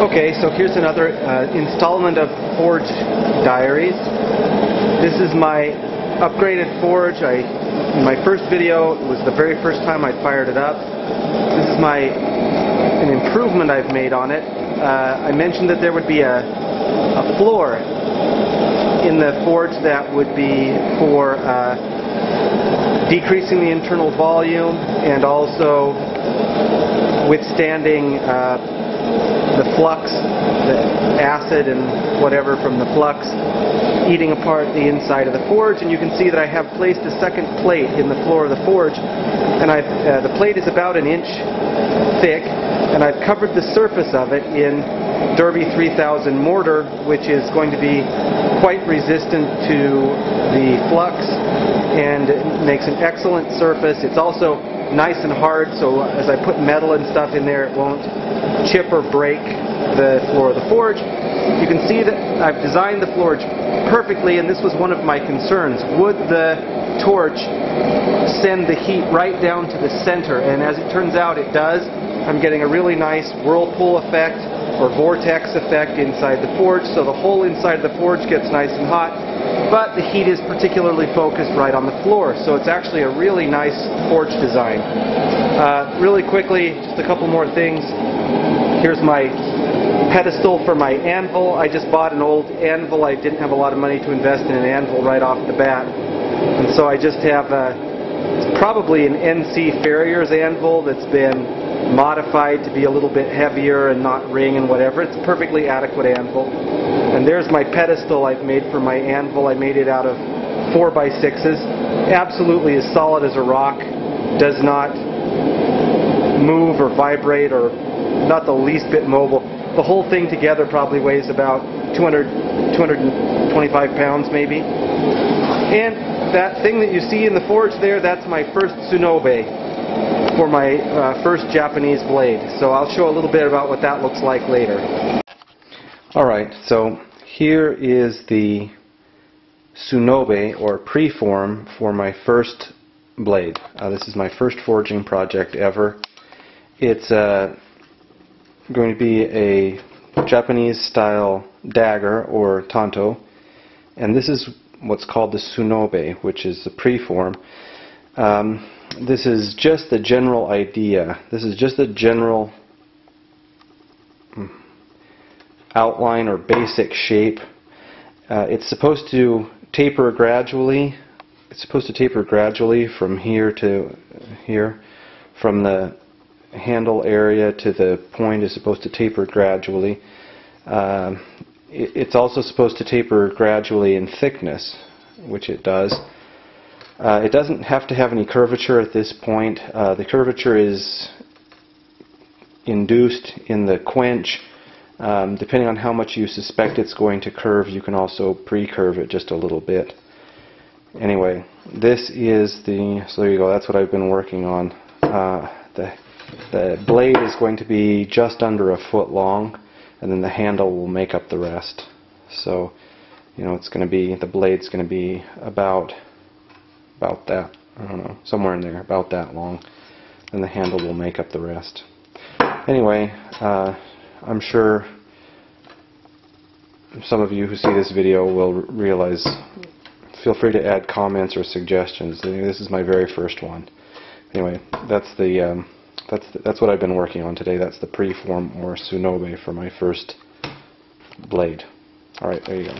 Okay, so here's another installment of Forge Diaries. This is my upgraded forge. In my first video, it was the very first time I fired it up. This is an improvement I've made on it. I mentioned that there would be a floor in the forge that would be for decreasing the internal volume and also withstanding the flux, the acid and whatever from the flux eating apart the inside of the forge. And you can see that I have placed a second plate in the floor of the forge, and the plate is about an inch thick, and I've covered the surface of it in Derby 3000 mortar, which is going to be quite resistant to the flux and it makes an excellent surface. It's also nice and hard, so as I put metal and stuff in there, it won't chip or break the floor of the forge. You can see that I've designed the forge perfectly, and this was one of my concerns. Would the torch send the heat right down to the center? And as it turns out, it does. I'm getting a really nice whirlpool effect or vortex effect inside the forge, so the whole inside of the forge gets nice and hot, but the heat is particularly focused right on the floor, so it's actually a really nice forge design. Really quickly, just a couple more things. Here's my pedestal for my anvil. I just bought an old anvil. I didn't have a lot of money to invest in an anvil right off the bat, and so I just have it's probably an NC Farrier's anvil that's been modified to be a little bit heavier and not ring and whatever. It's a perfectly adequate anvil. And there's my pedestal I've made for my anvil. I made it out of 4x6s. Absolutely as solid as a rock. Does not move or vibrate or not the least bit mobile. The whole thing together probably weighs about 225 pounds maybe. And that thing that you see in the forge there, that's my first sunobe for my first Japanese blade. So I'll show a little bit about what that looks like later. Alright, so here is the sunobe or preform for my first blade. This is my first forging project ever. It's going to be a Japanese style dagger or tanto, and this is what's called the sunobe, which is the preform. This is just the general idea. This is just the general outline or basic shape. It's supposed to taper gradually. It's supposed to taper gradually from here to here. From the handle area to the point is supposed to taper gradually. It's also supposed to taper gradually in thickness, which it does. It doesn't have to have any curvature at this point. The curvature is induced in the quench. Depending on how much you suspect it's going to curve, you can also pre-curve it just a little bit. Anyway, this is so there you go, that's what I've been working on. The blade is going to be just under a foot long, and then the handle will make up the rest. So, you know, the blade's going to be about that, I don't know, somewhere in there, about that long, and the handle will make up the rest. Anyway, I'm sure some of you who see this video will realize, feel free to add comments or suggestions. This is my very first one. Anyway, that's what I've been working on today. That's the preform or sunobe for my first blade. Alright, there you go.